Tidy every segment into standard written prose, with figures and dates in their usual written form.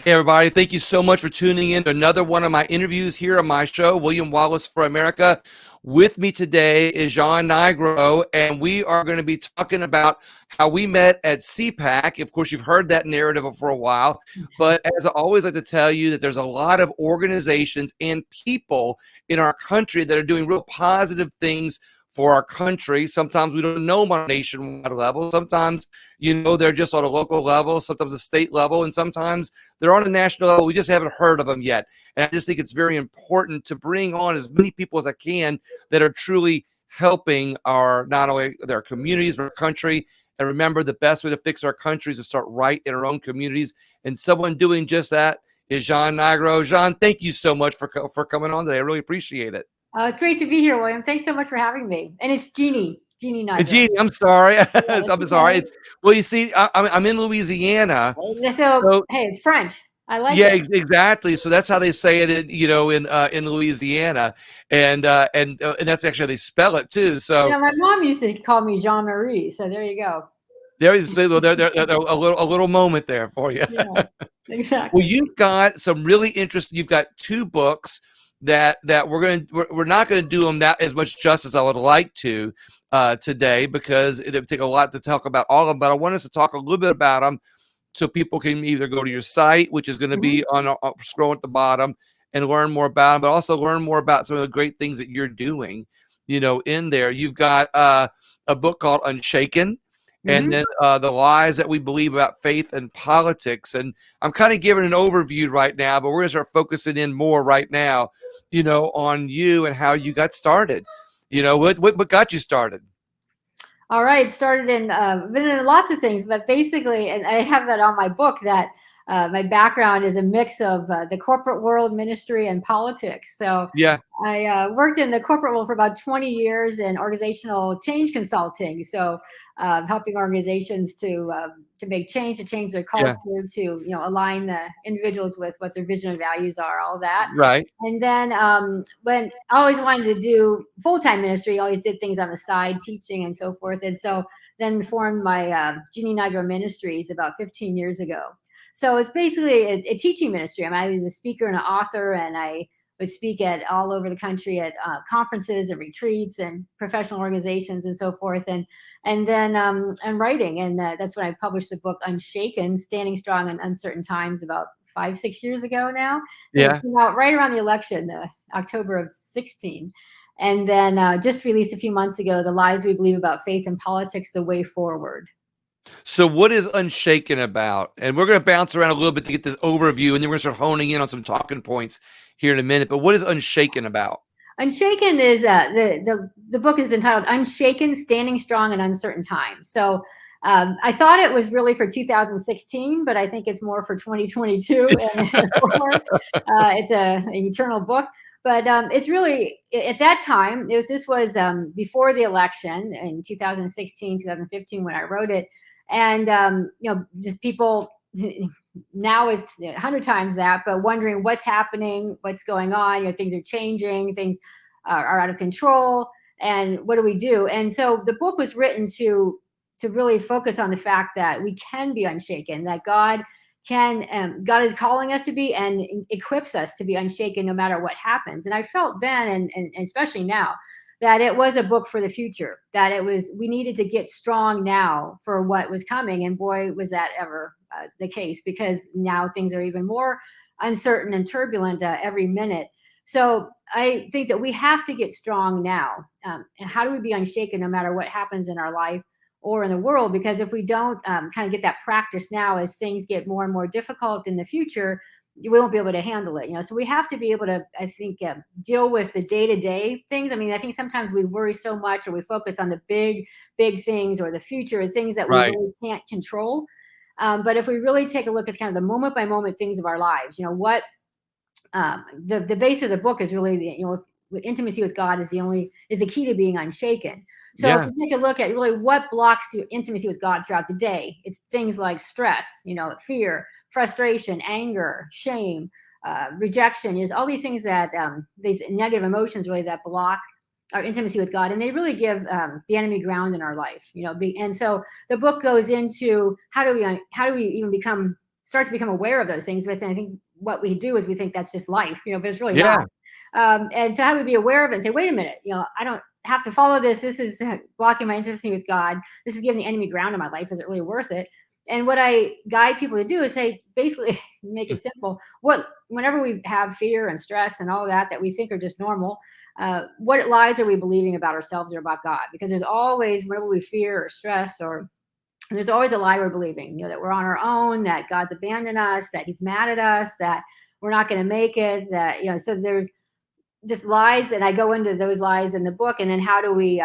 Hey, everybody. Thank you so much for tuning in to another one of my interviews here on my show, William Wallace for America. With me today is Jeanne Nigro, and we are going to be talking about how we met at CPAC. Of course, you've heard that narrative for a while, but as I always like to tell you that there's a lot of organizations and people in our country that are doing real positive things for our country. Sometimes we don't know them on a nationwide level. Sometimes, they're just on a local level, sometimes a state level, and sometimes they're on a national level. We just haven't heard of them yet. And I just think it's very important to bring on as many people as I can that are truly helping our, not only their communities, but our country. And remember, the best way to fix our country is to start right in our own communities. And someone doing just that is Jeanne Nigro. Jeanne, thank you so much for coming on today. I really appreciate it. It's great to be here, William. Thanks so much for having me. And it's Jeanne Nigro. Jeannie, I'm sorry. Yeah, I'm sorry. Well, you see, I'm in Louisiana. So, So hey, it's French. I like yeah, it. exactly. So that's how they say it, in Louisiana, and that's actually how they spell it too. So My mom used to call me Jean Marie. So there you go. there you say, well, there a little moment there for you. Yeah, Well, exactly. you've got some really interesting. You've got two books that we're not gonna do them that as much justice I would like to today, because it would take a lot to talk about all of them. But I want us to talk a little bit about them so people can either go to your site, which is going to hmm be on scroll at the bottom, and learn more about them, but also learn more about some of the great things that you're doing. In there, you've got a book called Unshaken, and hmm then the lies that we believe about faith and politics. And I'm kind of giving an overview right now, but we're going to start focusing in more right now, on you and how you got started. What got you started? All right. Started been in lots of things, but basically, and I have that on my book that my background is a mix of the corporate world, ministry, and politics. So Yeah, I worked in the corporate world for about 20 years in organizational change consulting. So helping organizations to make change, to change their culture, yeah, to align the individuals with what their vision and values are, all that. right. And then when I always wanted to do full-time ministry, I always did things on the side, teaching and so forth. And so then formed my Jeanne Nigro Ministries about 15 years ago. So it's basically a teaching ministry. I was a speaker and an author, and I would speak at all over the country at conferences and retreats and professional organizations and so forth. And then and writing, and that's when I published the book Unshaken: Standing Strong in Uncertain Times about 5-6 years ago now. And it Yeah. came out right around the election, October of 16. And then just released a few months ago, The Lies We Believe About Faith and Politics: The Way Forward. So what is Unshaken about? And we're going to bounce around a little bit to get this overview, and then we're going to start honing in on some talking points here in a minute. But what is Unshaken about? Unshaken is the book is entitled Unshaken: Standing Strong in Uncertain Times. So I thought it was really for 2016, but I think it's more for 2022 and forward. It's an eternal book, but it's really at that time. This was before the election in 2016, 2015 when I wrote it, and just people now is 100 times that, but wondering what's happening, what's going on. Things are changing, things are out of control, and what do we do? And so the book was written to really focus on the fact that we can be unshaken, that God is calling us to be and equips us to be unshaken no matter what happens. And I felt then, and especially now, that it was a book for the future, that we needed to get strong now for what was coming. And boy, was that ever the case, because now things are even more uncertain and turbulent every minute. So I think that we have to get strong now. And how do we be unshaken no matter what happens in our life or in the world? Because if we don't kind of get that practice now, as things get more and more difficult in the future, we won't be able to handle it. So we have to be able to, I think, deal with the day-to-day things. I think sometimes we worry so much, or we focus on the big things, or the future, or things that we Right. really can't control. But if we really take a look at kind of the moment by moment things of our lives, what the base of the book is really intimacy with God is the key to being unshaken. So if Yeah. you take a look at really what blocks your intimacy with God throughout the day, it's things like stress, fear, frustration, anger, shame, rejection. Is all these things that these negative emotions really that block our intimacy with God, and they really give the enemy ground in our life. And so the book goes into how do we even become start to become aware of those things. But I think what we do is we think that's just life, but it's really Yeah. not. And so how do we be aware of it and say, wait a minute, I don't have to follow this. This is blocking my intimacy with God. This is giving the enemy ground in my life. Is it really worth it? And what I guide people to do is say, basically, make it simple. Whenever we have fear and stress and all that we think are just normal, what lies are we believing about ourselves or about God? Because there's always, whenever we fear or stress, or there's always a lie we're believing, that we're on our own, that God's abandoned us, that he's mad at us, that we're not going to make it, that, so there's just lies. And I go into those lies in the book. And then how do we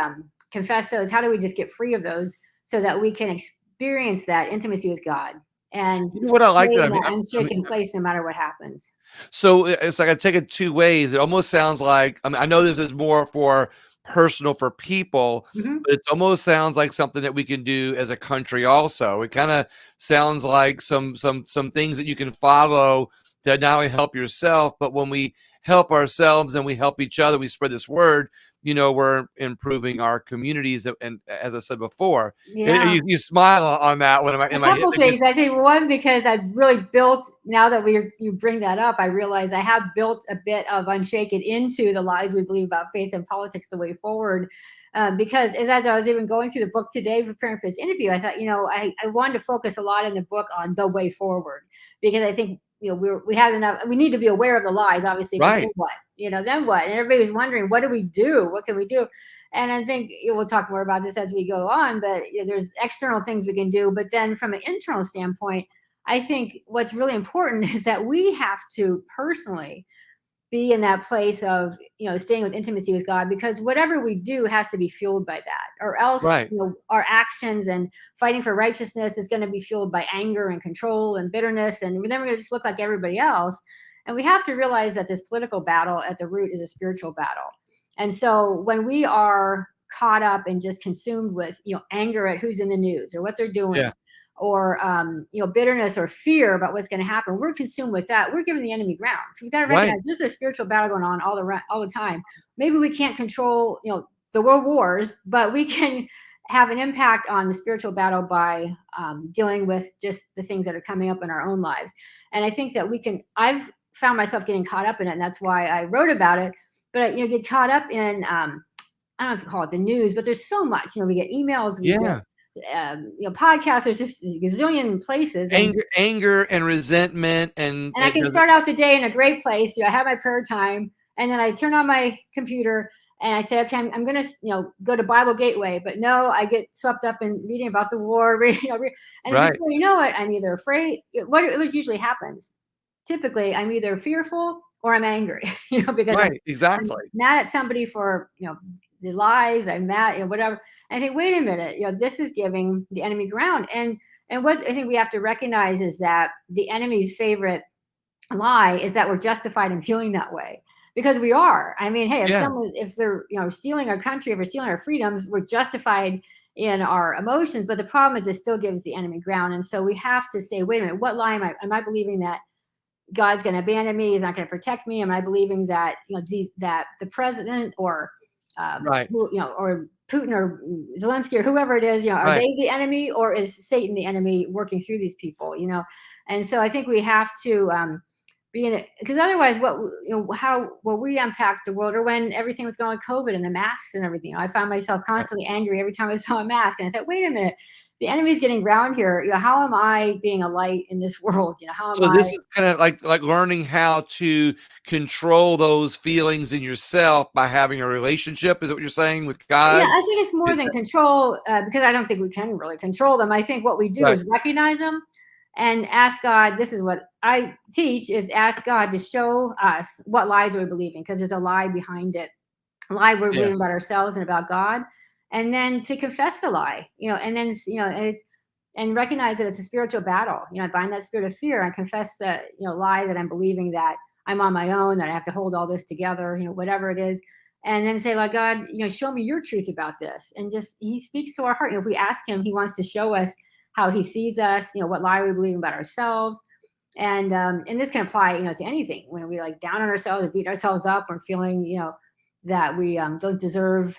confess those? How do we just get free of those so that we can experience that intimacy with God and You know what I like stay that in that unshaken place no matter what happens? So it's like I take it two ways. It almost sounds like, I know this is more for personal for people, Mm-hmm. but it almost sounds like something that we can do as a country also. It kind of sounds like some things that you can follow to not only help yourself, but when we help ourselves and we help each other, we spread this word, we're improving our communities. And as I said before, Yeah. you smile on that one. A Am I hitting couple a good? things. I think one, because I've really built, now that you bring that up, I realize I have built a bit of Unshaken into the lies we believe about faith and politics the way forward. Because as I was even going through the book today, preparing for this interview, I thought, I wanted to focus a lot in the book on the way forward, because I think, we have enough, we need to be aware of the lies, obviously, but then Right. what? Then what? And everybody was wondering, what do we do? What can we do? And I think we'll talk more about this as we go on, but there's external things we can do. But then from an internal standpoint, I think what's really important is that we have to personally be in that place of, staying with intimacy with God, because whatever we do has to be fueled by that, or else, Right. our actions and fighting for righteousness is going to be fueled by anger and control and bitterness. And then we're going to just look like everybody else. And we have to realize that this political battle at the root is a spiritual battle. And so when we are caught up and just consumed with, anger at who's in the news or what they're doing, Yeah. or bitterness or fear about what's going to happen, we're consumed with that. We're giving the enemy ground. So we've got to recognize Right. there's a spiritual battle going on all the time. Maybe we can't control, the world wars, but we can have an impact on the spiritual battle by dealing with just the things that are coming up in our own lives. And I think that I've found myself getting caught up in it, and that's why I wrote about it. But get caught up in I don't know if you call it the news, but there's so much. We get emails, we Yeah. get podcasts. There's just a gazillion places, Anger and resentment and I can start out the day in a great place. I have my prayer time, and then I turn on my computer and I say, okay, I'm going to go to Bible Gateway, but no, I get swept up in reading about the war, and right. before you know it, I'm either afraid. What usually happens, typically, I'm either fearful or I'm angry, because I'm Exactly. mad at somebody for the lies. I'm mad, whatever. And I think, wait a minute, this is giving the enemy ground. And what I think we have to recognize is that the enemy's favorite lie is that we're justified in feeling that way, because we are. I mean, hey, Yeah. if they're stealing our country, if we're stealing our freedoms, we're justified in our emotions. But the problem is, it still gives the enemy ground. And so we have to say, wait a minute, what lie am I believing that God's going to abandon me? He's not going to protect me? Am I believing that that the president or Right. or Putin or Zelensky or whoever it is, are Right. they the enemy, or is Satan the enemy working through these people? And so I think we have to be in it, because otherwise, what we unpacked the world, or when everything was going with COVID and the masks and everything, I found myself constantly angry every time I saw a mask, and I thought, wait a minute, the enemy's getting ground here. How am I being a light in this world? How am So this I? is kind of like learning how to control those feelings in yourself by having a relationship. Is that what you're saying with Yeah, God? I think it's more than control, because I don't think we can really control them. I think what we do Right. is recognize them and ask God. This is what I teach: is ask God to show us what lies we're believing, because there's a lie behind it, a lie we're Yeah. believing about ourselves and about God, and then to confess the lie, and then and recognize that it's a spiritual battle. I bind that spirit of fear. I confess that lie that I'm believing, that I'm on my own, that I have to hold all this together, whatever it is. And then say, like, God, show me your truth about this. And just, he speaks to our heart. If we ask him, he wants to show us how he sees us, what lie we believe about ourselves. And this can apply, to anything. When we down on ourselves or beat ourselves up, or feeling, that we don't deserve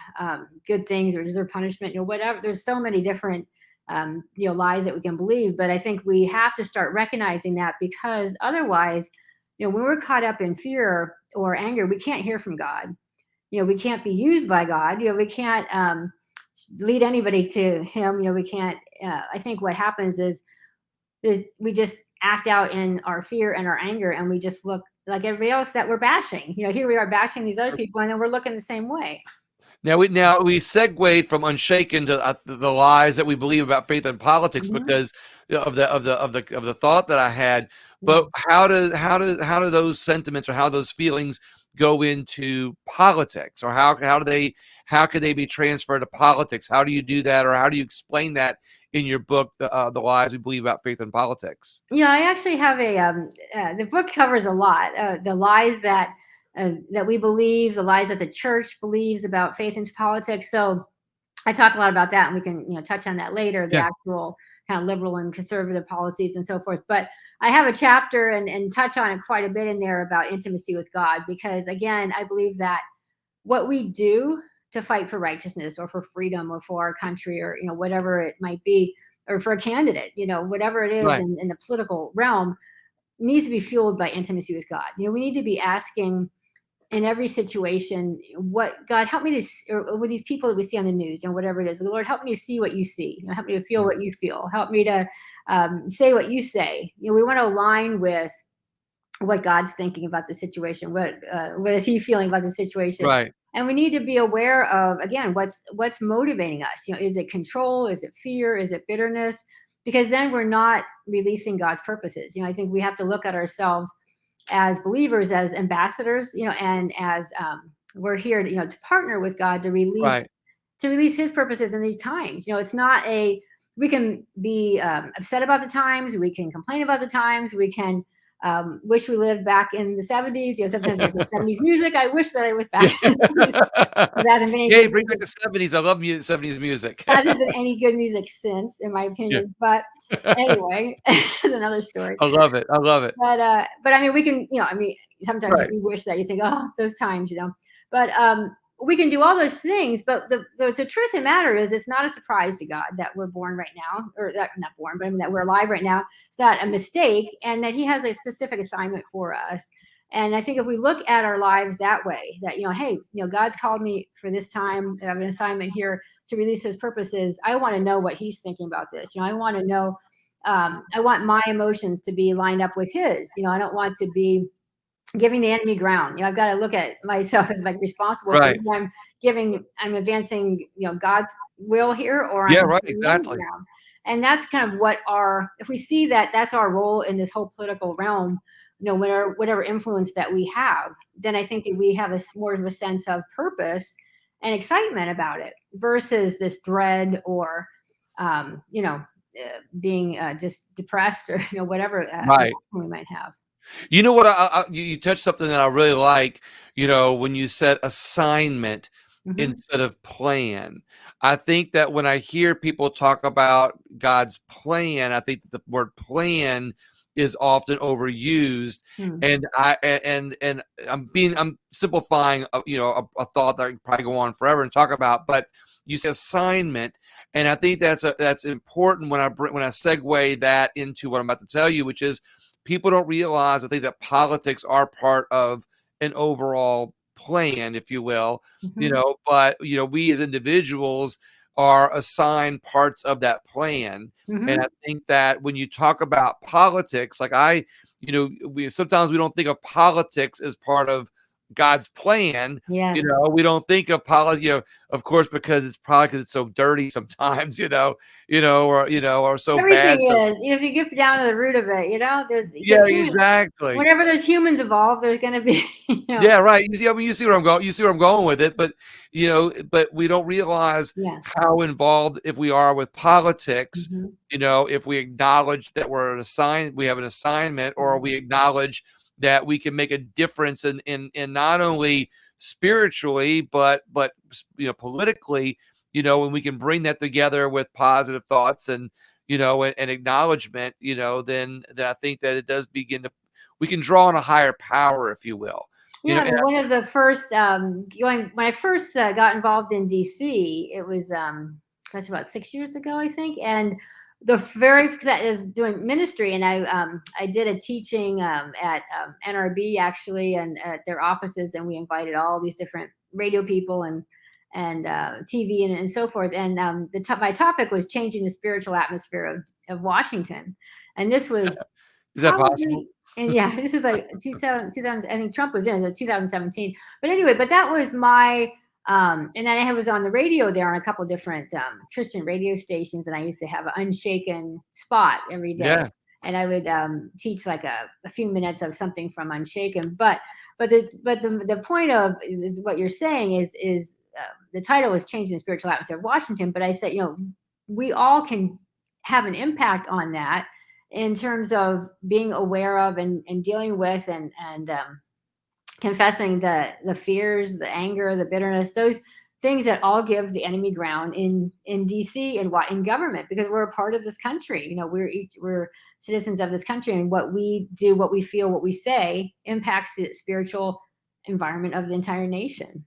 good things or deserve punishment, whatever. There's so many different lies that we can believe. But I think we have to start recognizing that, because otherwise, when we're caught up in fear or anger, we can't hear from God. We can't be used by God. We can't lead anybody to Him. We can't. I think what happens is we just act out in our fear and our anger, and we just look like everybody else that we're bashing. Here we are bashing these other people, and then we're looking the same way. Now we segued from Unshaken to the lies that we believe about faith and politics because of the thought that I had. But how do those sentiments or how those feelings go into politics, or how could they be transferred to politics? How do you do that, or how do you explain that in your book, the lies we believe about faith and politics? I actually have the book covers a lot, the lies that we believe, the lies that the church believes about faith and politics. So I talk a lot about that, and we can touch on that later, the actual kind of liberal and conservative policies and so forth. But I have a chapter and touch on it quite a bit in there about intimacy with God, because again, I believe that what we do to fight for righteousness or for freedom or for our country, or whatever it might be, or for a candidate, whatever it is in the political realm, needs to be fueled by intimacy with God. We need to be asking in every situation, what God, help me to, or with these people that we see on the news, whatever it is, Lord, help me to see what you see, help me to feel what you feel, help me to say what you say. We want to align with what God's thinking about the situation. What is He feeling about the situation? Right. And we need to be aware of, again, what's motivating us. Is it control? Is it fear? Is it bitterness? Because then we're not releasing God's purposes. I think we have to look at ourselves as believers, as ambassadors, and as we're here to, to partner with God to release His purposes in these times. It's not we can be upset about the times, we can complain about the times, we can wish we lived back in the 70s. Sometimes there's 70s music. I wish that I was back in the 70s. Yay, bring back the 70s. I love 70s music. Hasn't been any good music since, in my opinion. But anyway, it's another story. I love it. But I mean, we can, sometimes we wish that, you think, oh, those times, But we can do all those things. But the truth of the matter is, it's not a surprise to God that we're born right now, or that not born, but I mean that we're alive right now. It's not a mistake, and that He has a specific assignment for us. And I think if we look at our lives that way, that, hey, God's called me for this time. I have an assignment here to release His purposes. I want to know what He's thinking about this. I want to know, I want my emotions to be lined up with His. I don't want to be giving the enemy ground. I've got to look at myself as like responsible for who I'm advancing, God's will here, or I'm exactly. ground. And that's kind of if we see that that's our role in this whole political realm, whatever influence that we have, then I think that we have more of a sense of purpose and excitement about it, versus this dread or, being just depressed, or, whatever we might have. You know what? You touched something that I really like, when you said assignment instead of plan. I think that when I hear people talk about God's plan, I think that the word plan is often overused. And I'm simplifying, a thought that I could probably go on forever and talk about, but you say assignment. And I think that's important when I segue that into what I'm about to tell you, which is, people don't realize, I think, that politics are part of an overall plan, if you will, but, we as individuals are assigned parts of that plan. And I think that when you talk about politics, like sometimes we don't think of politics as part of God's plan. Yes. We don't think of politics, of course, because it's so dirty sometimes, or so Everything bad. Is, if you get down to the root of it, there's exactly. Whenever there's humans involved, there's going to be, Yeah, right. You see where I'm going. You see where I'm going with it, but but we don't realize how involved if we are with politics. If we acknowledge that we have an assignment, or we acknowledge that we can make a difference in not only spiritually, but politically, when we can bring that together with positive thoughts and and acknowledgement, then I think that it does we can draw on a higher power, if you will. One of the first when I first got involved in DC, it was gosh, about 6 years ago, I think. And that is doing ministry, and I did a teaching at NRB actually, and at their offices, and we invited all these different radio people and TV and so forth. And my topic was changing the spiritual atmosphere of Washington, and this was Is that possible? probably. And yeah, this is like 2000. I think Trump was in it, 2017. But anyway, but that was my. And then I was on the radio there on a couple different Christian radio stations, and I used to have an Unshaken spot every day. Yeah. And I would teach like a few minutes of something from Unshaken. But the point of is what you're saying is the title was changing the spiritual atmosphere of Washington. But I said, we all can have an impact on that in terms of being aware of and dealing with and confessing the fears, the anger, the bitterness, those things that all give the enemy ground in DC and in government, because we're a part of this country. We're citizens of this country, and what we do, what we feel, what we say impacts the spiritual environment of the entire nation.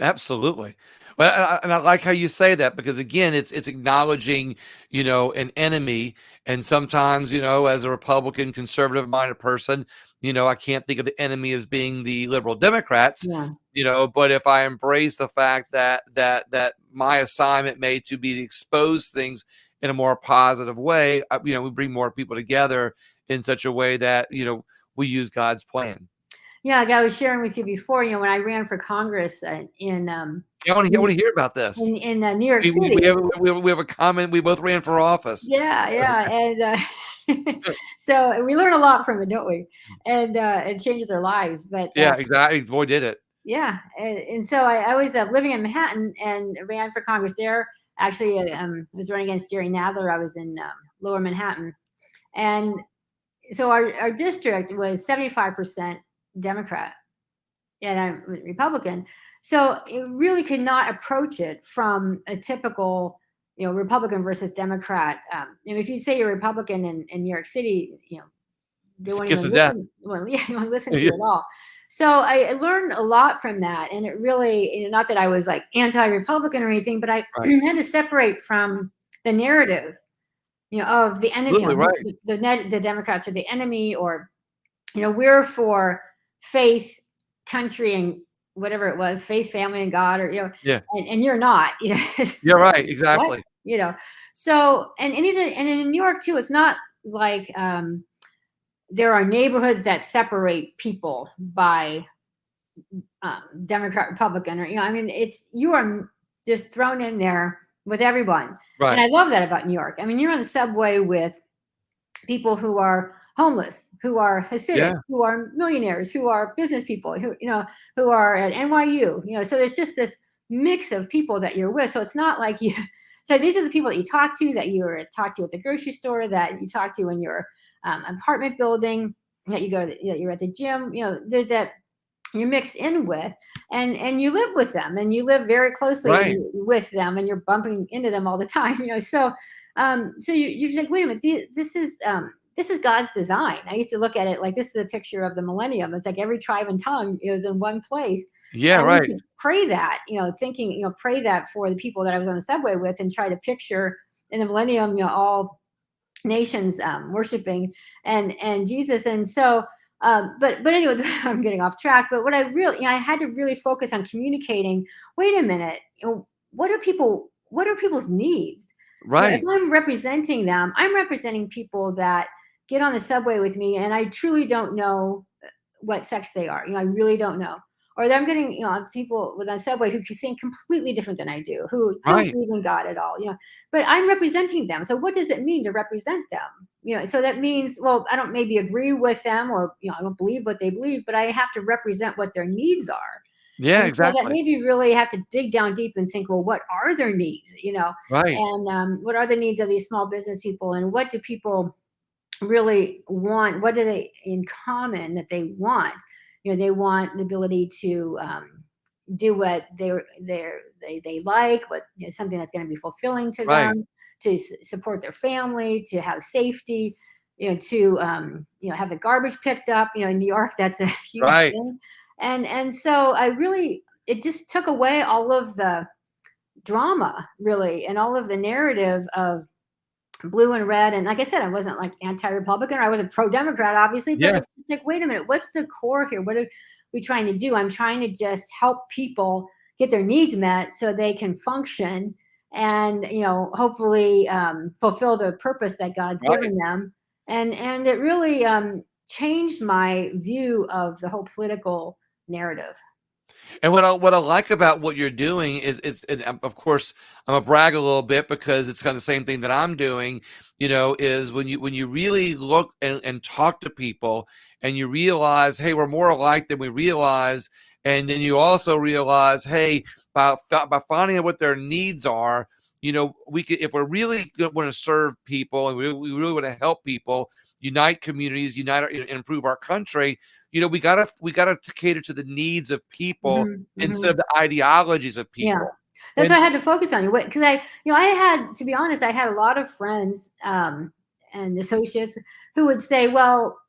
Absolutely. Well, and I like how you say that, because again, it's acknowledging, an enemy. And sometimes, as a Republican, conservative minded person, I can't think of the enemy as being the liberal Democrats, but if I embrace the fact that my assignment made to be to expose things in a more positive way, we bring more people together in such a way that, we use God's plan. Yeah, like I was sharing with you before, when I ran for Congress in I want to hear about this. In New York City. We have a comment. We both ran for office. Yeah, and so we learn a lot from it, don't we? And it changes our lives. But yeah, exactly. Boy, did it. Yeah, and so I was living in Manhattan and ran for Congress there. Actually, I was running against Jerry Nadler. I was in Lower Manhattan, and so our district was 75% Democrat, and I'm Republican. So it really could not approach it from a typical, Republican versus Democrat. If you say you're Republican in New York City, they won't even listen. Well, yeah, you won't listen to you at all. So I learned a lot from that, and it really, not that I was like anti-Republican or anything, but I had to separate from the narrative, of the enemy. The Democrats are the enemy, or we're for faith, country, and whatever it was, faith, family, and God, or and you're not. You're right, exactly. So and in New York too, it's not like there are neighborhoods that separate people by Democrat, Republican, or you are just thrown in there with everyone. Right. And I love that about New York. You're on the subway with people who are homeless, who are Hasidic, who are millionaires, who are business people, who are at NYU, so there's just this mix of people that you're with. So it's not like you, so these are the people that you talk to at the grocery store, that you talk to in your apartment building, that you go, you're at the gym, there's that you're mixed in with, and you live with them, and you live very closely with them, and you're bumping into them all the time, so you're like, wait a minute, this is God's design. I used to look at it like this is a picture of the millennium. It's like every tribe and tongue is in one place. Yeah, and right. Pray that, thinking, pray that for the people that I was on the subway with, and try to picture in the millennium, all nations worshiping and Jesus. And so, but anyway, I'm getting off track. But what I really, I had to really focus on communicating. Wait a minute, what are people's needs? Right. If I'm representing them, I'm representing people that get on the subway with me, and I truly don't know what sex they are. I really don't know. Or I'm getting, people with on subway who think completely different than I do, who don't believe in God at all. But I'm representing them. So what does it mean to represent them? So that means, well, I don't maybe agree with them, or I don't believe what they believe, but I have to represent what their needs are. Yeah, exactly. So that maybe really have to dig down deep and think, well, what are their needs? Right. And what are the needs of these small business people, and what do people really want? What do they in common that they want? They want the ability to do what they like, what something that's going to be fulfilling to them, to support their family, to have safety, to have the garbage picked up. In New York, that's a huge thing. And so it just took away all of the drama, really, and all of the narrative of blue and red. And like I said, I wasn't like anti-Republican, or I wasn't pro-Democrat, obviously, but Yeah. it's just like, wait a minute, what's the core here? What are we trying to do? I'm trying to just help people get their needs met so they can function and, hopefully fulfill the purpose that God's Right. given them. And it really changed my view of the whole political narrative. And what I like about what you're doing is and of course I'm a brag a little bit because it's kind of the same thing that I'm doing, is when you really look and talk to people and you realize, hey, we're more alike than we realize, and then you also realize, hey, by finding out what their needs are, we could, if we're really want to serve people and we really want to help people, unite communities, improve our country. We gotta cater to the needs of people Hmm. instead Hmm. of the ideologies of Yeah. people. That's And why I had to focus on you, because I had, to be honest, I had a lot of friends and associates who would say, well,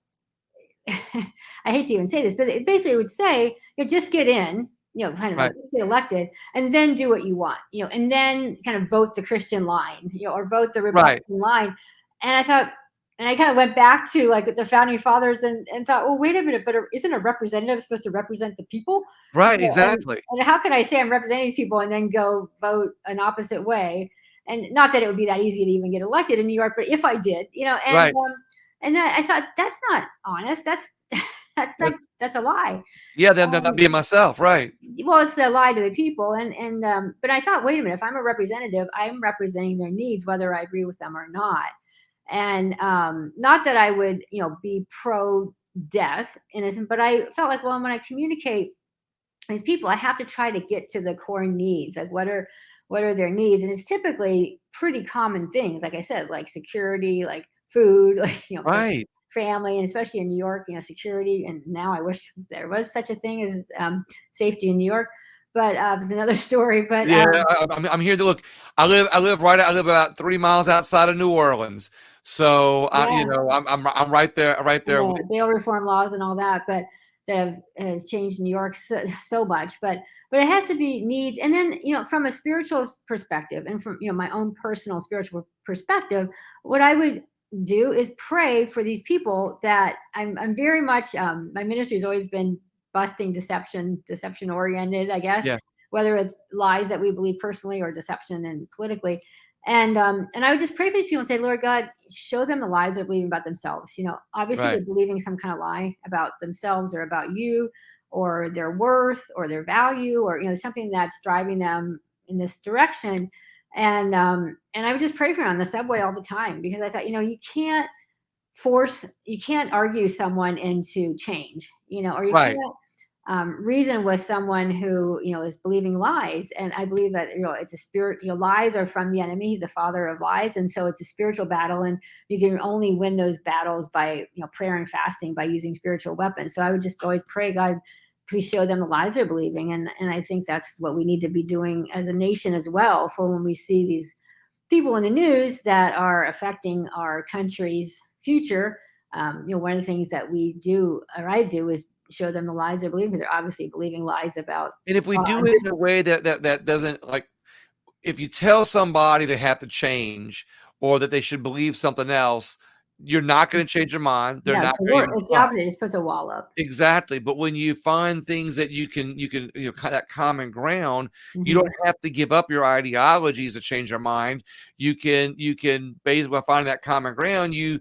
I hate to even say this, but it basically would say, just get in, kind of right, like just get elected and then do what you want, and then kind of vote the Christian line, or vote the right, Republican line. And I thought, and I kind of went back to like the founding fathers and thought, well, wait a minute, but isn't a representative supposed to represent the people? right, And, exactly. and how can I say I'm representing these people and then go vote an opposite way? And not that it would be that easy to even get elected in New York, but if I did, Right. and then I thought, that's not honest. That's that's That like that's a lie. yeah, then not being myself, right. Well, it's a lie to the people, and but I thought, wait a minute, if I'm a representative, I'm representing their needs, whether I agree with them or not. And not that I would, be pro death innocent, but I felt like, well, when I communicate these people, I have to try to get to the core needs, like what are their needs, and it's typically pretty common things, like I said, like security, like food, like for Right. family, and especially in New York, security. And now I wish there was such a thing as safety in New York, but it's another story. But Yeah, I'm here to look. I live about 3 miles outside of New Orleans. So, yeah, I'm right and there with the bail reform laws and all that, but that have changed New York so much. But it has to be needs, and then from a spiritual perspective, and from my own personal spiritual perspective, what I would do is pray for these people that I'm very much my ministry has always been busting deception oriented, I guess, yeah, whether it's lies that we believe personally or deception and politically. And I would just pray for these people and say, Lord God, show them the lies they're believing about themselves. Obviously right. they're believing some kind of lie about themselves or about you or their worth or their value, or something that's driving them in this direction. And I would just pray for them on the subway all the time, because I thought, you can't argue someone into change, or you Right. can't reason with someone who is believing lies. And I believe that it's a spirit. Lies are from the enemy. He's the father of lies, and so it's a spiritual battle. And you can only win those battles by prayer and fasting, by using spiritual weapons. So I would just always pray, God, please show them the lies they're believing. And I think that's what we need to be doing as a nation as well. For when we see these people in the news that are affecting our country's future, one of the things that we do, or I do, is show them the lies they're believing, because they're obviously believing lies about And if we God. do it in a way that doesn't, like, if you tell somebody they have to change or that they should believe something else, you're not gonna change their mind. They're No, not it's the gonna word. even It's the try. opposite. It's supposed to wall up. Exactly, but when you find things that that common ground, you don't Hmm. have to give up your ideologies to change your mind. You can basically, by finding that common ground, you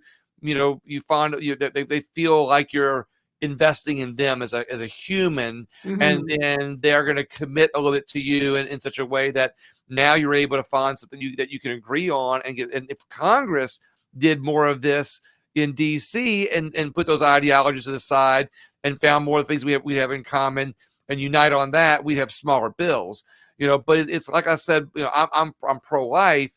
find that they feel like you're investing in them as a human, and Hmm. then they're gonna commit a little bit to you in such a way that now you're able to find something that you can agree on and get. And if Congress did more of this in DC and put those ideologies to the side and found more things we have in common and unite on that, we'd have smaller bills. But it's like I said, I'm pro life,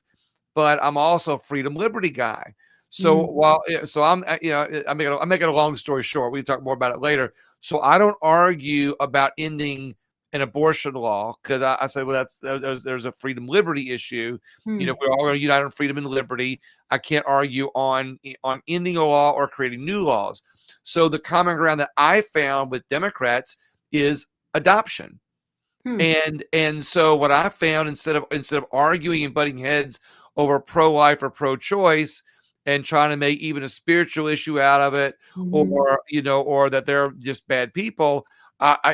but I'm also a freedom liberty guy. So Hmm. while so I'm I'm making a long story short. We can talk more about it later. So I don't argue about ending an abortion law, because I say, well, there's a freedom liberty issue. If we're all going to unite on freedom and liberty, I can't argue on ending a law or creating new laws. So the common ground that I found with Democrats is adoption. Hmm. And so what I found, instead of arguing and butting heads over pro-life or pro-choice and trying to make even a spiritual issue out of it, Mhm. or or that they're just bad people,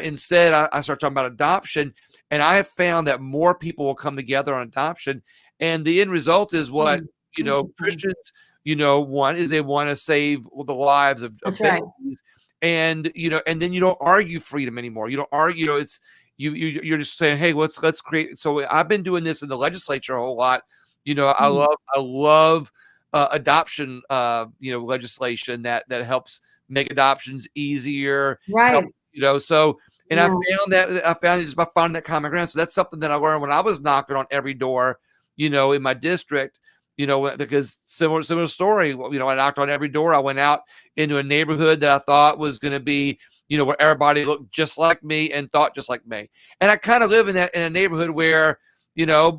instead I start talking about adoption, and I have found that more people will come together on adoption, and the end result is what Hmm. Interesting. Christians want, is they want to save the lives of That's right. babies, and and then you don't argue freedom anymore. You don't argue. It's you're just saying, hey, let's create. So I've been doing this in the legislature a whole lot. I Hmm. love adoption, legislation that helps make adoptions easier. Help, Right. so, and Yeah. I found it just by finding that common ground. So that's something that I learned when I was knocking on every door, in my district. Because similar story. I knocked on every door. I went out into a neighborhood that I thought was going to be, where everybody looked just like me and thought just like me. And I kind of live in a neighborhood where,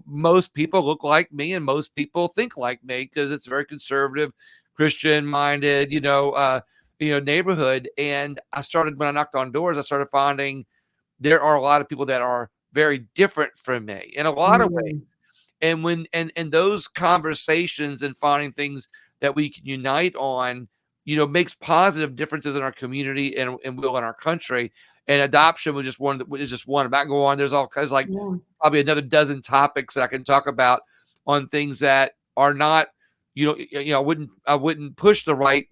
most people look like me and most people think like me, because it's a very conservative, Christian minded, neighborhood. And when I knocked on doors, I started finding there are a lot of people that are very different from me in a lot of ways. Mm. And when those conversations and finding things that we can unite on, makes positive differences in our community and will in our country. And adoption was just one. I'm not going on. There's all kinds, like Yeah. probably another dozen topics that I can talk about on things that are not, I wouldn't push the right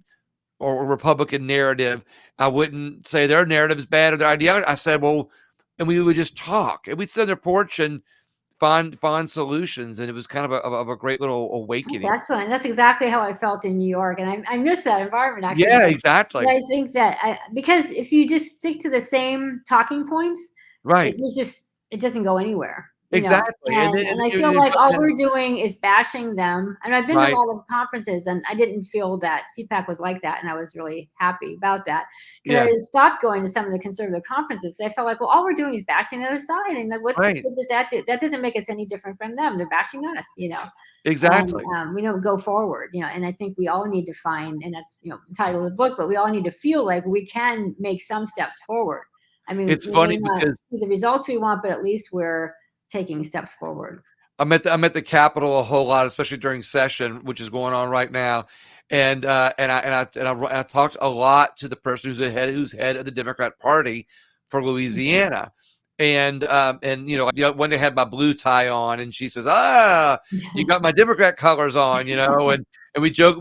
or Republican narrative. I wouldn't say their narrative is bad or their ideology. I said, well, and we would just talk, and we'd sit on their porch and find solutions, and it was kind of a great little That's awakening. excellent. That's exactly how I felt in New York, and I miss that environment actually. Yeah, But exactly. I think that because if you just stick to the same talking points, Right. it doesn't go anywhere, Exactly. And then, And I feel you like all have, we're doing is bashing them. And I've been to a right. lot of conferences, and I didn't feel that CPAC was like that, and I was really happy about that because Yeah. I stopped going to some of the conservative conferences. I felt like, well, all we're doing is bashing the other side, and like, what Right. good does that do? That doesn't make us any different from them. They're bashing us. And Exactly. we don't go forward, and I think we all need to find, and that's the title of the book, but we all need to feel like we can make some steps forward. I mean, It's we may funny not because see the results we want, but at least we're taking steps forward. I'm at the Capitol a whole lot, especially during session, which is going on right now. And I talked a lot to the person who's head of the Democrat Party for Louisiana. And one day I had my blue tie on, and she says, you got my Democrat colors on, and we joke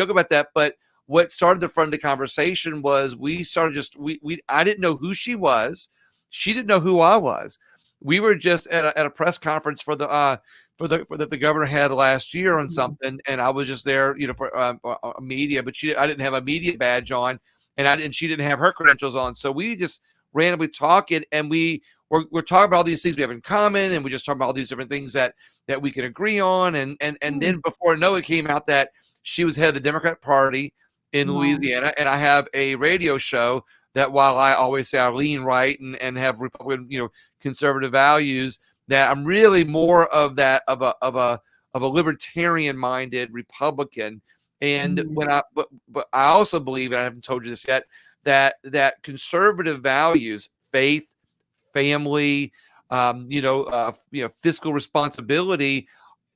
about that. But what started the front of the conversation was we started just we I didn't know who she was. She didn't know who I was. We were just at a press conference for the governor had last year on something, and I was just there, for media, but I didn't have a media badge on, and she didn't have her credentials on, so we just randomly talking, and we're talking about all these things we have in common, and we just talking about all these different things that we can agree on, and Hmm. then before I know it came out that she was head of the Democrat Party in Wow. Louisiana, and I have a radio show that, while I always say I lean right and have Republican, conservative values, that I'm really more of that of a libertarian minded Republican. And Mhm. but I also believe, and I haven't told you this yet, that conservative values, faith, family, fiscal responsibility,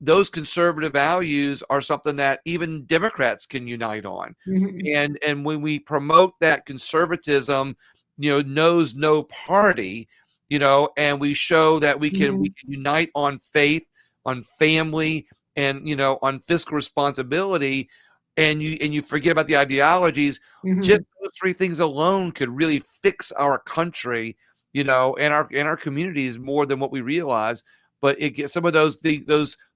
those conservative values are something that even Democrats can unite on. Mhm. And when we promote that conservatism, knows no party, and we show that we Mhm. can unite on faith, on family, and on fiscal responsibility, and you forget about the ideologies. Just Mhm. those three things alone could really fix our country, and our communities more than what we realize. But it gets some of those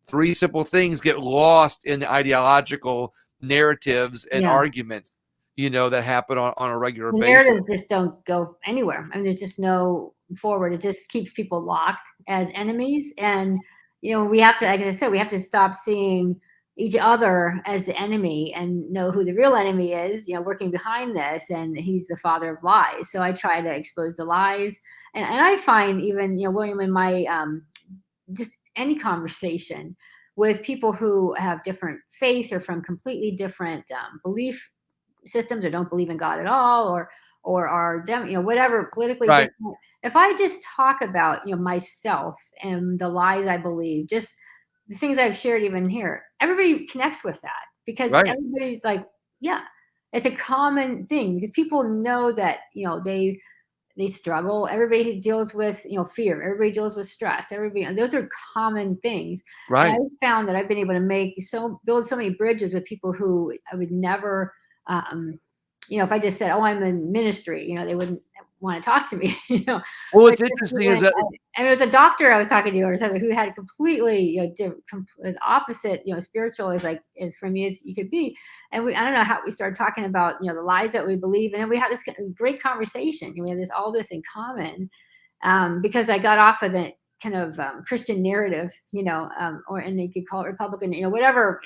three simple things get lost in the ideological narratives and Yeah. arguments, that happen on a regular The basis. narratives just don't go anywhere. I mean, there's just no forward. It just keeps people locked as enemies. And, we have to, like I said, we have to stop seeing each other as the enemy and know who the real enemy is, working behind this. And he's the father of lies. So I try to expose the lies. And I find even, William, in my just any conversation with people who have different faiths or from completely different belief systems or don't believe in God at all, or are whatever politically Right. different. If I just talk about myself and the lies I believe, just the things I've shared even here, everybody connects with that because Right. everybody's like, yeah, it's a common thing because people know that they struggle. Everybody deals with fear. Everybody deals with stress. Everybody, and those are common things. And Right. I've found that I've been able to build so many bridges with people who I would never, if I just said, "Oh, I'm in ministry," they wouldn't want to talk to me. Well, But what's just interesting even, is that and it was a doctor I was talking to or something who had completely as opposite spiritual as from me as you could be. And I don't know how we started talking about the lies that we believe, and then we had this great conversation. We had all this in common because I got off of the kind of Christian narrative, and you could call it Republican, whatever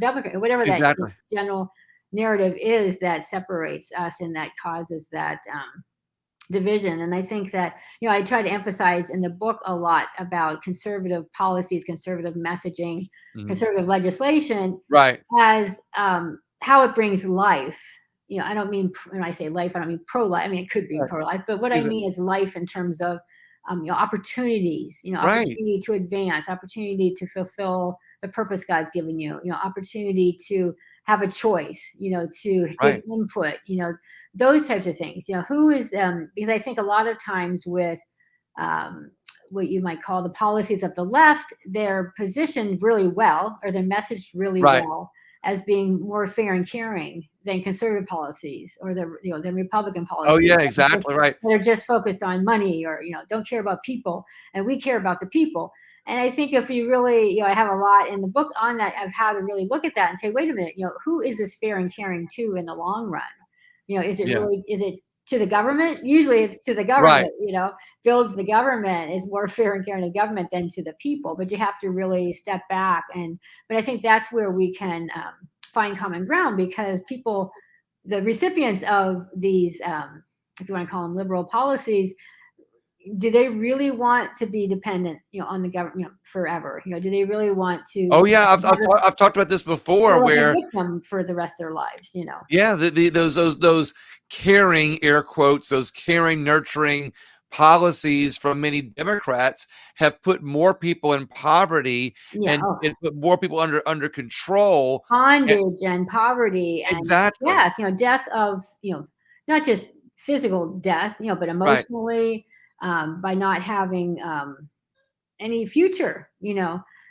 Democrat, whatever that exactly. general narrative is that separates us and that causes that division. And I think that I try to emphasize in the book a lot about conservative policies, conservative messaging, Mhm. conservative legislation Right. as how it brings life. I don't mean when I say life, I don't mean pro-life. I mean it could be Right. pro-life, but what I Is it mean is life in terms of opportunities. right. Opportunity to advance, opportunity to fulfill the purpose God's given you. Opportunity to have a choice. To give Right. input. Those types of things. Who is because I think a lot of times with what you might call the policies of the left, they're positioned really well or they're messaged really Right. well as being more fair and caring than conservative policies or the Republican Oh, policies yeah, exactly right. that are just focused on money or don't care about people, and we care about the people. And I think if you really, I have a lot in the book on that of how to really look at that and say, wait a minute, who is this fair and caring to in the long run? Is Yeah. it to the government? Usually it's to the Right. government, builds the government is more fair and caring to the government than to the people. But you have to really step back. But I think that's where we can find common ground because people, the recipients of these, if you want to call them liberal policies, do they really want to be dependent, on the government, forever? Do they really want to Oh, yeah, have I've talked about this before feel like a where victim for the rest of their lives? yeah, those caring, air quotes, those caring, nurturing policies from many Democrats have put more people in poverty Yeah. and Oh, put more people under control. And bondage and poverty and exactly. death, death of, not just physical death, but Right. emotionally, by not having any future,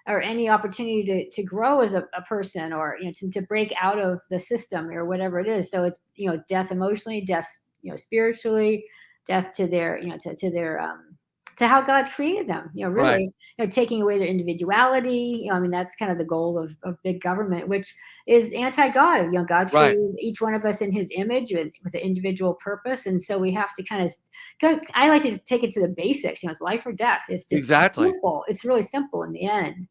or any opportunity to grow as a person or, to break out of the system or whatever it is. So it's, death emotionally, death, spiritually, death to their, to their, to how God created them, Right. really, taking away their individuality. I mean, that's kind of the goal of big government, which is anti-God. God's Right. created each one of us in his image with an individual purpose. And so we have to kind of go, I like to take it to the basics, it's life or death. It's just Exactly. simple. It's really simple in the end.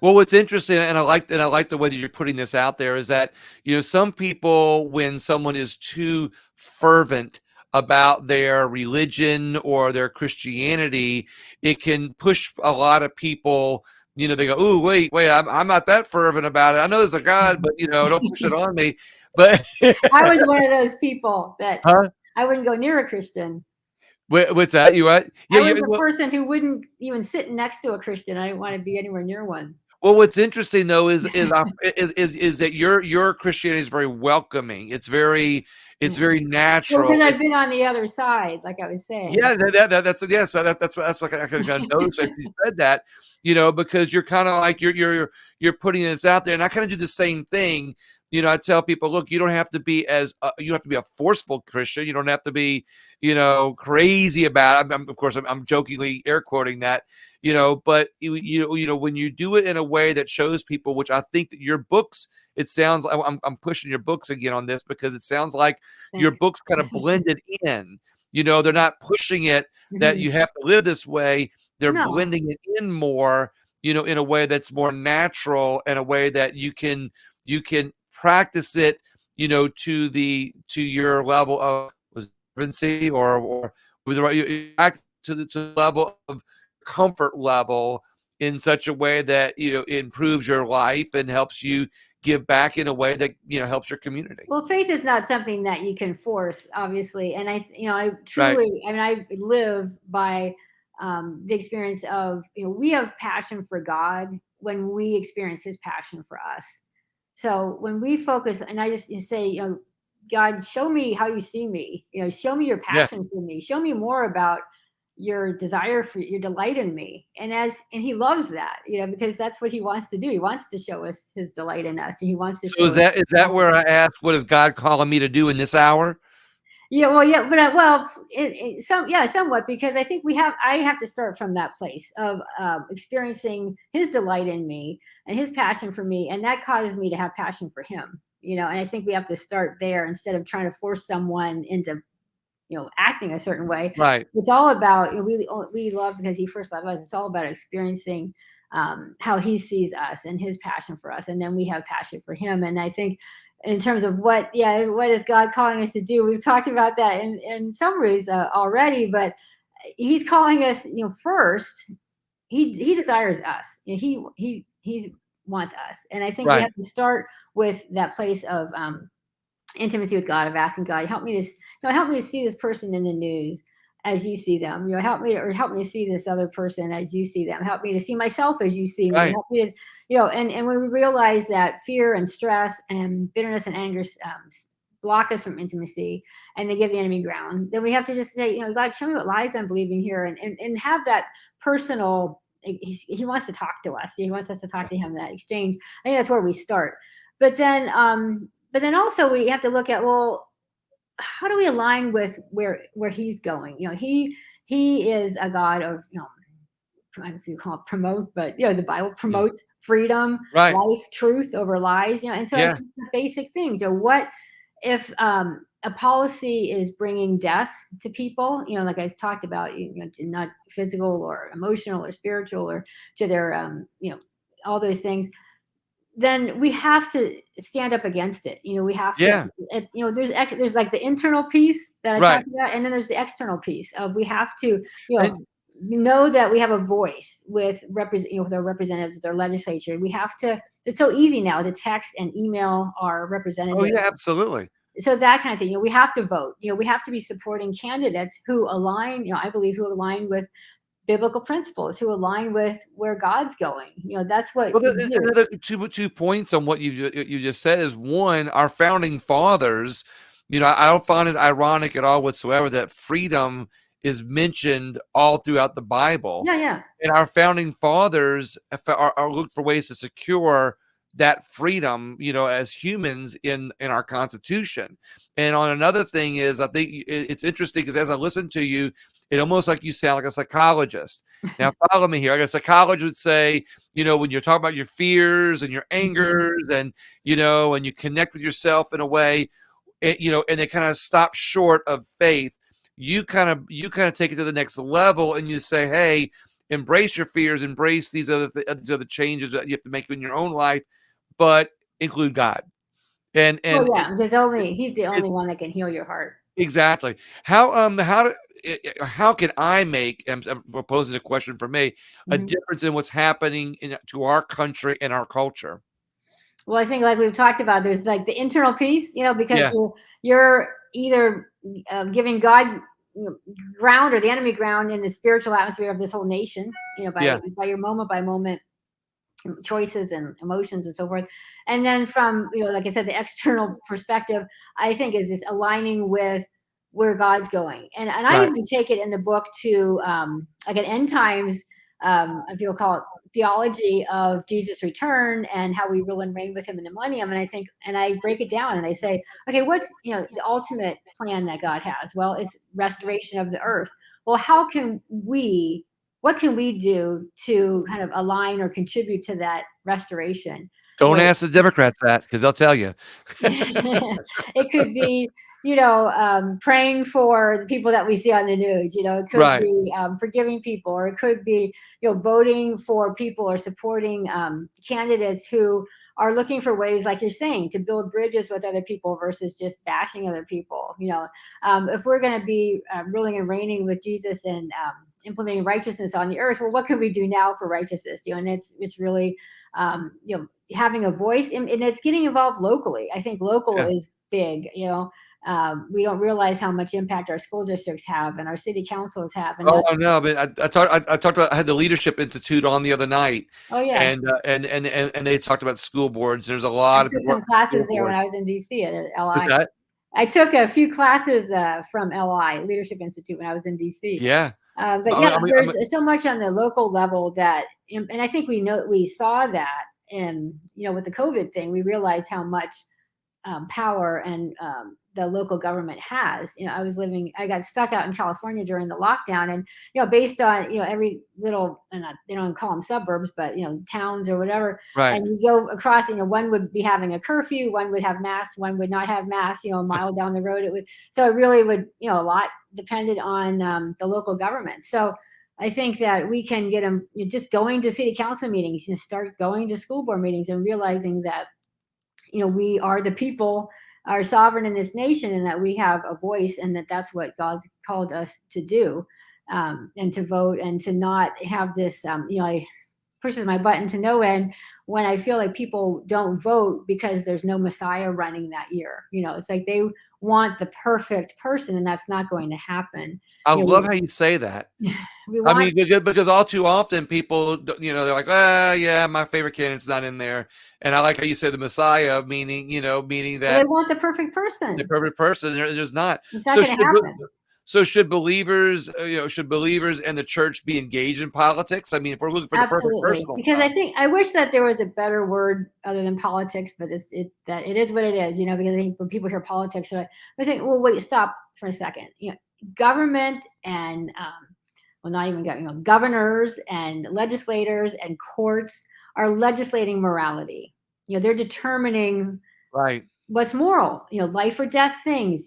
Well, what's interesting, and I like the way that you're putting this out there, is that some people, when someone is too fervent about their religion or their Christianity, it can push a lot of people. They go, "Oh, wait, I'm not that fervent about it. I know there's a God, but don't push it on me." But I was one of those people that huh? I wouldn't go near a Christian. What's that? You what? Yeah, I was a well, person who wouldn't even sit next to a Christian. I didn't want to be anywhere near one. well, what's interesting though is that your Christianity is very welcoming. It's very Well, because natural. I've been on the other side, like I was saying. Yeah, so that's what I kind of noticed after you said that, because you're kind of like you're putting this out there, and I kind of do the same thing. I tell people, look, you don't have to be you don't have to be a forceful Christian. You don't have to be, crazy about it. Of course, I'm jokingly air quoting that, but when you do it in a way that shows people, which I think that your books, it sounds like I'm pushing your books again on this because it sounds like your Thanks. books kind of blended in. They're not pushing it that Mhm. you have to live this way. They're No. blending it in more, in a way that's more natural, and a way that you can practice it, to your level of fervency or with the right to the level of comfort level in such a way that, it improves your life and helps you give back in a way that, helps your community. Well, faith is not something that you can force, obviously. And I Right. truly, I live by the experience of, we have passion for God when we experience his passion for us. So when we focus, and I just say, God, show me how you see me, show me your Yeah. passion for me, show me more about your desire for your delight in me. And he loves that, because that's what he wants to do. He wants to show us his delight in us. And he wants to So show is us. that where I asked, what is God calling me to do in this hour? Yeah, well, yeah, but somewhat, because I think I have to start from that place of experiencing his delight in me and his passion for me, and that causes me to have passion for him. And I think we have to start there instead of trying to force someone into, acting a certain way. Right. It's all about, we love because he first loved us. It's all about experiencing how he sees us and his passion for us, and then we have passion for him. And I think, in terms of what is God calling us to do? We've talked about that in some ways already, but he's calling us, first, he desires us. He wants us. And I think we Right. have to start with that place of intimacy with God, of asking God, help me to see this person in the news as you see them. Help me to see this other person as you see them. Help me to see myself as you see me. Right. Help me to, and when we realize that fear and stress and bitterness and anger block us from intimacy, and they give the enemy ground, then we have to just say, God, show me what lies I'm believing here, and have that personal. He wants to talk to us. He wants us to talk to him. That exchange. I think that's where we start. But then also we have to look at, well, how do we align with where he's going? He is a God of, I don't know if you call it promote, but the Bible promotes freedom, Right. life, truth over lies. And so it's just the basic things. What if a policy is bringing death to people? Like I talked about, not physical or emotional or spiritual, or to their all those things. Then we have to stand up against it. We have to, there's like the internal piece that I talked about, and then there's the external piece of, we have to, know that we have a voice with with our representatives, with our legislature. We have to, it's so easy now to text and email our representatives. Oh yeah, absolutely. So that kind of thing, we have to vote. We have to be supporting candidates who align, I believe, who align with biblical principles, who align with where God's going. That's what. Well, another 2 points on what you just said is, one, our founding fathers, I don't find it ironic at all whatsoever that freedom is mentioned all throughout the Bible. Yeah. And our founding fathers are look for ways to secure that freedom, as humans in our Constitution. And on another thing is, I think it's interesting because as I listen to you, it almost like you sound like a psychologist. Now, follow me here. Like a psychologist would say, when you're talking about your fears and your angers, and and you connect with yourself in a way, and they kind of stop short of faith. You kind of take it to the next level, and you say, hey, embrace your fears, embrace these other changes that you have to make in your own life, but include God. And because he's the only one that can heal your heart. Exactly. How can I make, I'm proposing a question for me, a difference in what's happening to our country and our culture? Well, I think, like we've talked about, there's like the internal piece, because you're either giving God ground, or the enemy ground, in the spiritual atmosphere of this whole nation, by your moment by moment choices and emotions and so forth. And then from, like I said, the external perspective, I think, is this aligning with where God's going. And I even take it in the book to like an end times, if you'll call it, theology of Jesus' return and how we rule and reign with him in the millennium. And I think, and I break it down and I say, okay, what's, the ultimate plan that God has? Well, it's restoration of the earth. Well, what can we do to kind of align or contribute to that restoration? Don't ask the Democrats that, because they'll tell you. It could be, praying for the people that we see on the news. It could be forgiving people, or it could be, voting for people or supporting candidates who are looking for ways, like you're saying, to build bridges with other people versus just bashing other people. If we're going to be ruling and reigning with Jesus and implementing righteousness on the earth, well, what can we do now for righteousness? And it's really having a voice, and it's getting involved locally. I think local Yeah. is big. We don't realize how much impact our school districts have and our city councils have, and Oh, that's I know, but I talked about I had the Leadership Institute on the other night, oh yeah. and they talked about school boards. There's a I lot of took people some on school classes there when board. I was in DC at What's LI. that? I took a few classes from LI Leadership Institute when I was in DC. Yeah. But yeah, there's so much on the local level that, and I think we saw that, and with the COVID thing, we realized how much power and the local government has. I got stuck out in California during the lockdown, and based on every little, and they don't call them suburbs, but towns or whatever, Right. and you go across, one would be having a curfew, one would have masks, one would not have masks. A mile down the road, so it really would, a lot depended on the local government. So I think that we can get them just going to city council meetings, start going to school board meetings, and realizing that we are the people, are sovereign in this nation, and that we have a voice, and that's what God's called us to do, and to vote, and to not have this, I pushes my button to no end when I feel like people don't vote because there's no Messiah running that year. It's like they want the perfect person, and that's not going to happen. I love how you say that. We I want mean, because all too often people, they're like, yeah, my favorite candidate's not in there. And I like how you say the Messiah, meaning they that want the perfect the person. perfect person, there's not. It's not So going to happen. should believers, should believers and the church be engaged in politics? I mean, if we're looking for the perfect Absolutely, person all because the time. I wish that there was a better word other than politics, but it's that it is what it is, because I think when people hear politics, I think, well, wait, stop for a second. Government and well, not even governors and legislators and courts are legislating morality. They're determining Right, what's moral, life or death things,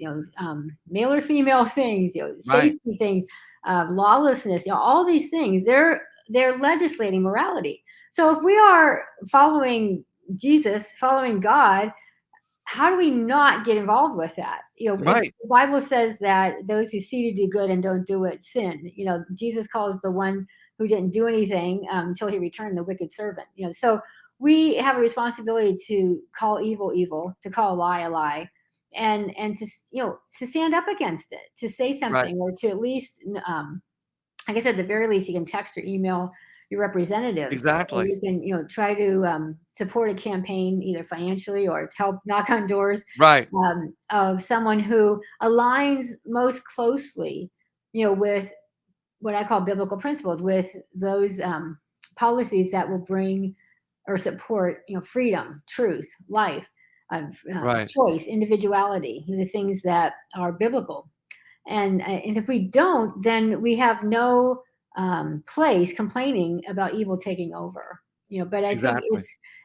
male or female things, right, safety things, lawlessness, all these things. They're legislating morality. So if we are following Jesus, following God, how do we not get involved with that? It's right. the Bible says that those who see to do good and don't do it sin. Jesus calls the one who didn't do anything until he returned the wicked servant. So we have a responsibility to call evil evil, to call a lie, and to to stand up against it, to say Right. something, or to at least like I said, at the very least, you can text or email your representatives, or Exactly. you can, try to support a campaign either financially or to help knock on doors Right. of someone who aligns most closely, with what I call biblical principles, with those policies that will bring or support, freedom, truth, life, Right. choice, individuality, the things that are biblical. And if we don't, then we have no place complaining about evil taking over. But I think Exactly.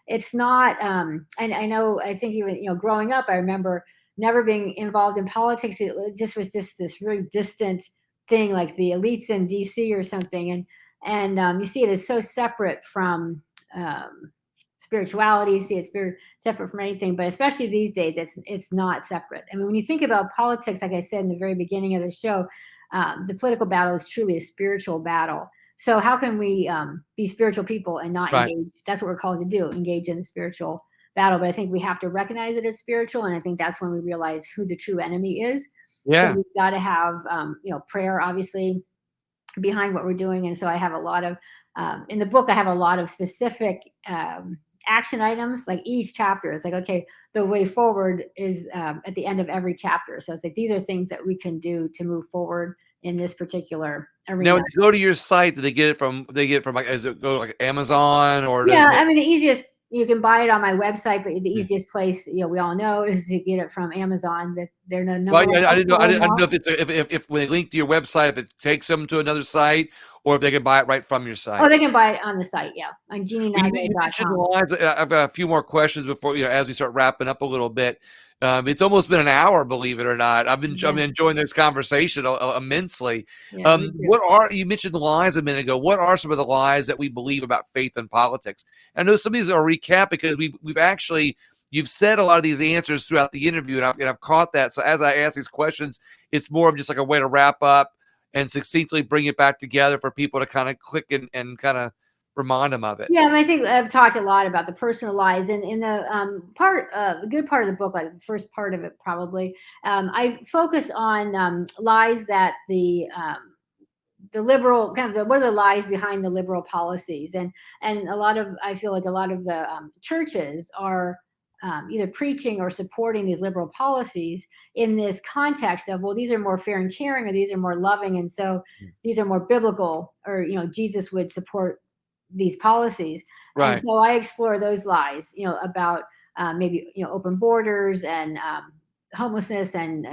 it's not. And I know, I think even growing up, I remember never being involved in politics. It just was just this very distant thing, like the elites in DC or something, and you see it as so separate from um, spirituality. See it separate from anything, but especially these days, it's not separate. I mean, when you think about politics, like I said in the very beginning of the show, the political battle is truly a spiritual battle. So how can we be spiritual people and not Right. engage? That's what we're called to do, engage in the spiritual battle. But I think we have to recognize it as spiritual, and I think that's when we realize who the true enemy is. So Yeah. we've got to have prayer, obviously, behind what we're doing. And so I have a lot of in the book, I have a lot of specific action items. Like each chapter is like, okay, the way forward is at the end of every chapter. So it's like, these are things that we can do to move forward in this particular Now, arena. when you go to your site, do they get it from like, does it go like Amazon or Yeah, does it? I mean, the easiest, you can buy it on my website, but the Yeah. easiest place, we all know, is to get it from Amazon. That they're the Well, number one yeah, bestseller I didn't now. know if it's if when they link to your website, if it takes them to another site or if they can buy it right from your Oh, site. they can buy it on the site, yeah, on Well, you mentioned jeannenigro.com. lines. I've got a few more questions before, as we start wrapping up a little bit. It's almost been an hour, believe it or not. I'm Yeah, enjoying this conversation immensely. yeah, me too. What are you mentioned the lies a minute ago? What are some of the lies that we believe about faith and politics? And I know some of these are a recap because we've actually you've said a lot of these answers throughout the interview, and I've caught that. So as I ask these questions, it's more of just like a way to wrap up and succinctly bring it back together for people to kind of click and kind of remind them of it. Yeah, I think I've talked a lot about the personal lies, and in the the good part of the book, like the first part of it, probably, I focus on lies that the liberal what are the lies behind the liberal policies, and a lot of, I feel like a lot of the churches are either preaching or supporting these liberal policies in this context of, well, these are more fair and caring, or these are more loving, and so these are more biblical, or Jesus would support these policies. And Right. so I explore those lies, about maybe open borders, and homelessness, and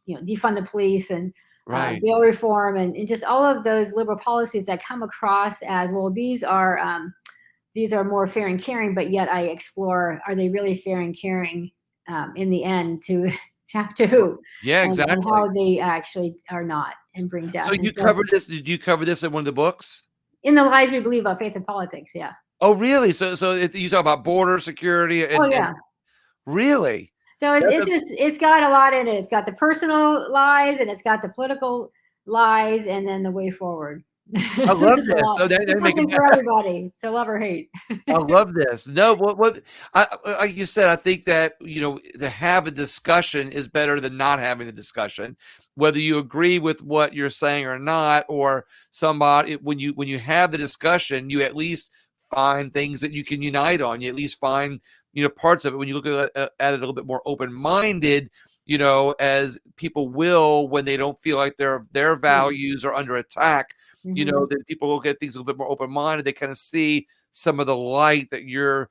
defund the police, and Right. bail reform, and just all of those liberal policies that come across as, well, these are more fair and caring, but yet I explore, are they really fair and caring in the end to who, Yeah, and exactly. how they actually are not, and bring So death. And you so covered this. Did you cover this in one of the books? in the lies we believe about faith and politics, yeah. Oh, really? So you talk about border security Oh and yeah. really? So it's That's just, it's got a lot in it. It's got the personal lies, and it's got the political lies, and then the way forward. I So love there's a this. lot. So that There's make it. something for everybody to love or hate. I love this. No, what like you said, I think that to have a discussion is better than not having the discussion, whether you agree with what you're saying or not, or somebody when you have the discussion, you at least find things that you can unite on. You at least find parts of it when you look at it a little bit more open minded. As people will when they don't feel like their values are under attack. Mhm. That people look at things a little bit more open minded. They kind of see some of the light that you're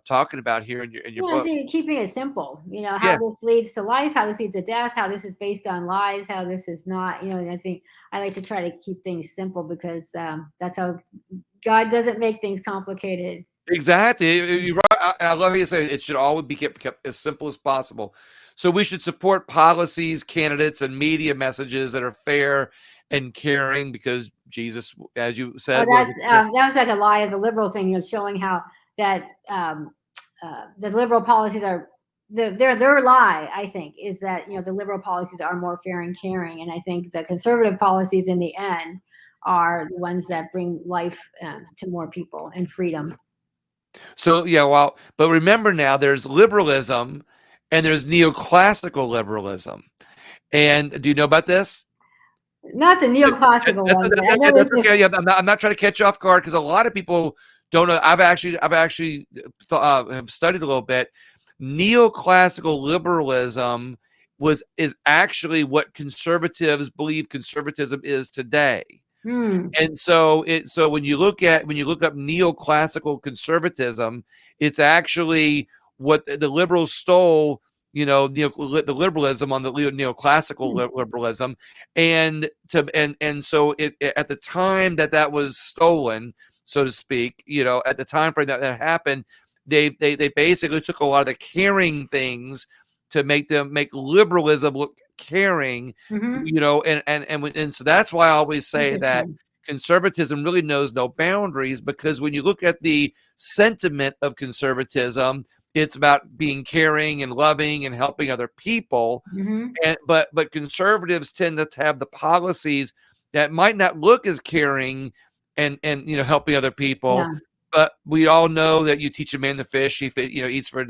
talking about here in your Yeah, I book. think keeping it simple, how Yeah, this leads to life, how this leads to death, how this is based on lies, how this is not, and I think I like to try to keep things simple, because that's how God doesn't make things complicated. exactly. You're right. I love how you say it should always be kept as simple as possible. So we should support policies, candidates, and media messages that are fair and caring, because Jesus, as you Oh, said, was that was like a lie of the liberal thing, showing how that the liberal policies are their lie. I think is that the liberal policies are more fair and caring, and I think the conservative policies in the end are the ones that bring life to more people and freedom. so yeah. Well, but remember now, there's liberalism and there's neoclassical liberalism. And do you know about this? Not the neoclassical one, but I know That's there's okay. Yeah, I'm not trying to catch you off guard because a lot of people don't know. I've actually have studied a little bit. Neoclassical liberalism is actually what conservatives believe conservatism is today. And so when you look up neoclassical conservatism, it's actually what the liberals stole, the liberalism on the neoclassical liberalism, and so at the time that was stolen, so to speak, at the time frame that happened, they basically took a lot of the caring things to make liberalism look caring, Mhm. and so that's why I always say that Interesting. conservatism really knows no boundaries, because when you look at the sentiment of conservatism, it's about being caring and loving and helping other people. Mhm. But conservatives tend to have the policies that might not look as caring and helping other Yeah. people. But we all know that you teach a man to fish, he eats for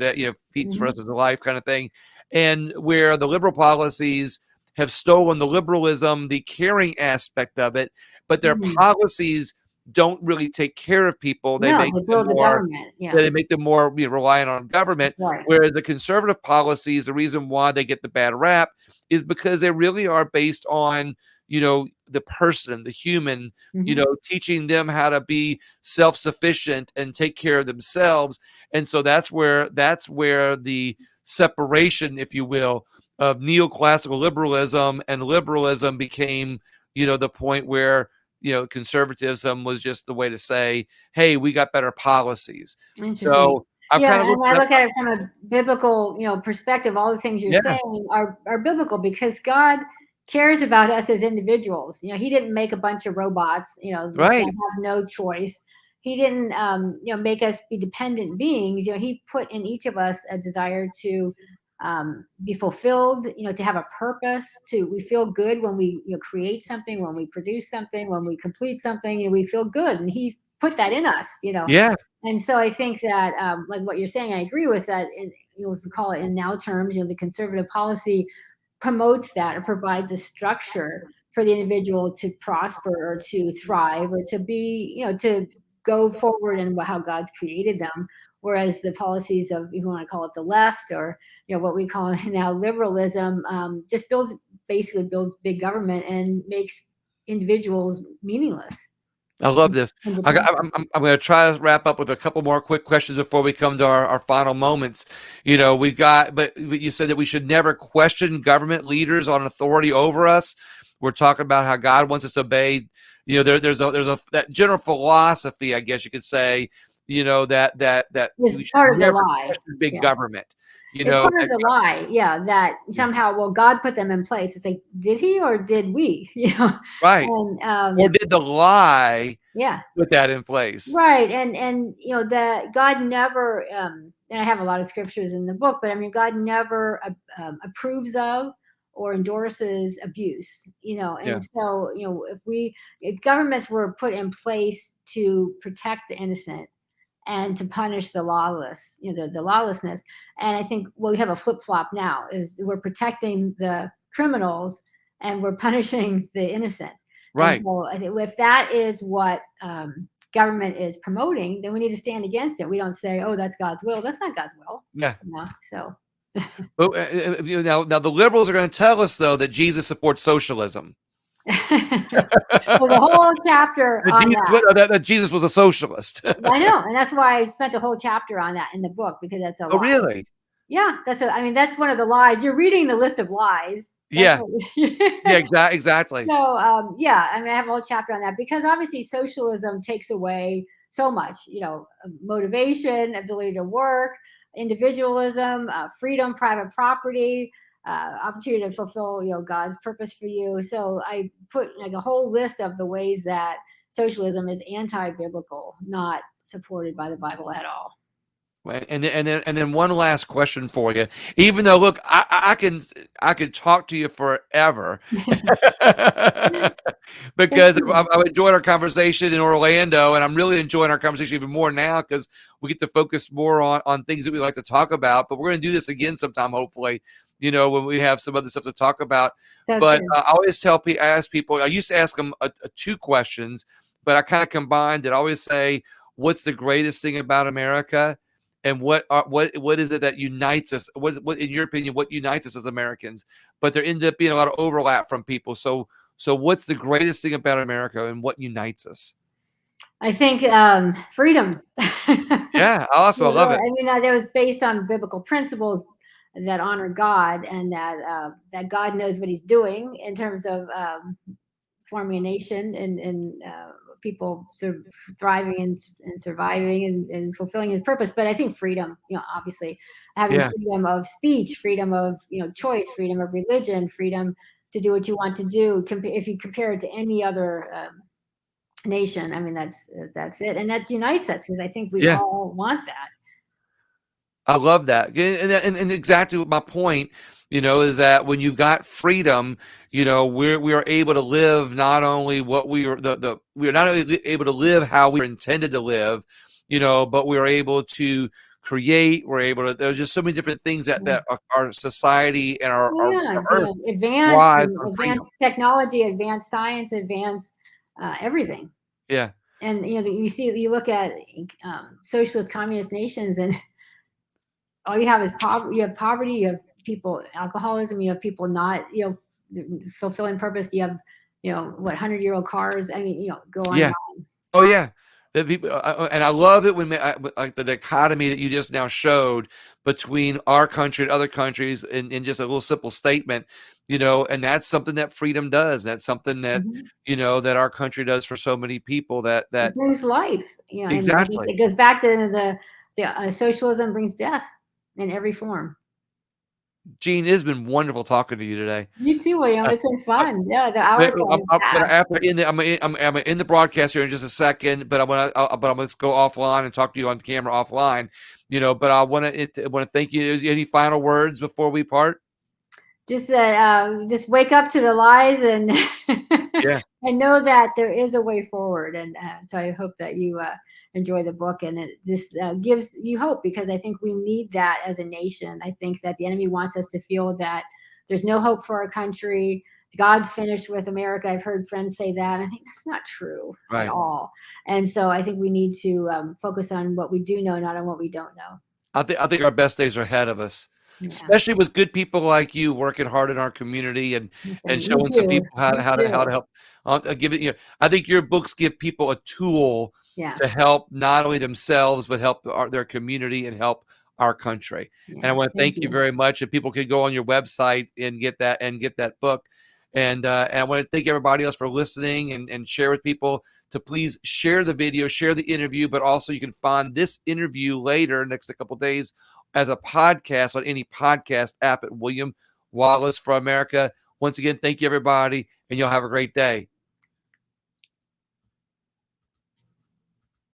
feeds for Mhm. us as a life kind of thing. And where the liberal policies have stolen the liberalism, the caring aspect of it, but their Mhm. policies don't really take care of people. They No, make they them build the more government. Yeah. they make them more reliant on government. Right. Whereas the conservative policies, the reason why they get the bad rap is because they really are based on the person, the human, Mhm. teaching them how to be self-sufficient and take care of themselves. And so that's where the separation, if you will, of neoclassical liberalism and liberalism became the point where conservatism was just the way to say, hey, we got better policies. Interesting. So I've Yeah, kind of and looked I it up. look at it from a biblical, perspective. All the things you're Yeah, saying are biblical, because God cares about us as individuals. He didn't make a bunch of robots, that right. have no choice. He didn't, make us be dependent beings. He put in each of us a desire to be fulfilled, to have a purpose. We feel good when we create something, when we produce something, when we complete something, and we feel good. And He put that in us. Yeah. And so I think that, like what you're saying, I agree with that. And if we call it in now terms, the conservative policy promotes that or provides a structure for the individual to prosper or to thrive or to be, to go forward in how God's created them. Whereas the policies of, if you want to call it the left, or what we call now liberalism, just basically builds big government and makes individuals meaningless. I love this. I'm going to try to wrap up with a couple more quick questions before we come to our final moments. But you said that we should never question government leaders on authority over us. We're talking about how God wants us to obey. There's that general philosophy, I guess you could say, that we should part of the never lie. question big government. It's part of the lie, that somehow, God put them in place. It's like, did He or did we? Right. And, or did the lie put that in place? Right. And that God never, and I have a lot of scriptures in the book, but I mean, God never approves of or endorses abuse, and so, if governments were put in place to protect the innocent and to punish the lawless, the lawlessness. And I think we have a flip-flop now, is we're protecting the criminals and we're punishing the innocent. Right. And so I think if that is what government is promoting, then we need to stand against it. We don't say, oh, that's God's will. That's not God's will. Yeah. So. But now the liberals are going to tell us, though, that Jesus supports socialism. There's a whole chapter on that Jesus was a socialist. I know, and that's why I spent a whole chapter on that in the book, because that's a lie. Oh, really? Yeah, that's one of the lies. You're reading the list of lies. Yeah. Exactly. So, I have a whole chapter on that, because obviously socialism takes away so much, motivation, ability to work, individualism, freedom, private property, opportunity to fulfill, God's purpose for you. So I put like a whole list of the ways that socialism is anti-biblical, not supported by the Bible at all. And then one last question for you. Even though, look, I can talk to you forever because I've enjoyed our conversation in Orlando, and I'm really enjoying our conversation even more now because we get to focus more on things that we like to talk about. But we're going to do this again sometime, hopefully, when we have some other stuff to talk about. But I always ask people, I used to ask them two questions, but I kind of combined it. I always say, what's the greatest thing about America? And what is it that unites us? What in your opinion, what unites us as Americans? But there ended up being a lot of overlap from people. So what's the greatest thing about America, and what unites us? I think freedom. Yeah, awesome. I love it. I mean, that was based on biblical principles that honor God, and that God knows what He's doing in terms of forming a nation and people sort of thriving and surviving and fulfilling His purpose. But I think freedom, obviously having freedom of speech, freedom of choice, freedom of religion, freedom to do what you want to do. If you compare it to any other nation, I mean, that's it, and that unites us, because I think we all want that. I love that, and exactly my point, is that when you've got freedom, we are able to live not only what we are we are not only able to live how we were intended to live, but we are able to create. We're able to. There's just so many different things that our society and our earth advanced technology, advanced science, advanced everything. Yeah, and you look at socialist communist nations, and all you have is poverty. You have poverty. You have people alcoholism. You have people not fulfilling purpose. You have 100-year-old cars. I mean, go on. Yeah. Oh yeah. The people, and I love it when like the dichotomy that you just now showed between our country and other countries in just a little simple statement, and that's something that freedom does. That's something that that our country does for so many people. That it brings life. Exactly. And it goes back to the socialism brings death in every form. Jeanne, it's been wonderful talking to you today. You too, William. It's been fun. The hours I'm in the broadcast here in just a second, but I'm gonna go offline and talk to you on camera offline. but I want to thank you. Is there any final words before we part? Just that, just wake up to the lies and Yeah. and know that there is a way forward. And so I hope that you enjoy the book, and it just gives you hope, because I think we need that as a nation. I think that the enemy wants us to feel that there's no hope for our country. God's finished with America. I've heard friends say that, and I think that's not true at Right. all. And so I think we need to focus on what we do know, not on what we don't know. I think our best days are ahead of us, Yeah. especially with good people like you working hard in our community and You showing some too. people how to You how to too. help. Give it. I think your books give people a tool Yeah. to help not only themselves but help their community and help our country. And I Yeah. want to Thank thank you you. very much. And people can go on your website and get that book. And I want to thank everybody else for listening and share with people to please share the video, share the interview, but also you can find this interview later, next a couple of days, as a podcast on any podcast app at William Wallace for America. Once again, thank you, everybody, and you'll have a great day.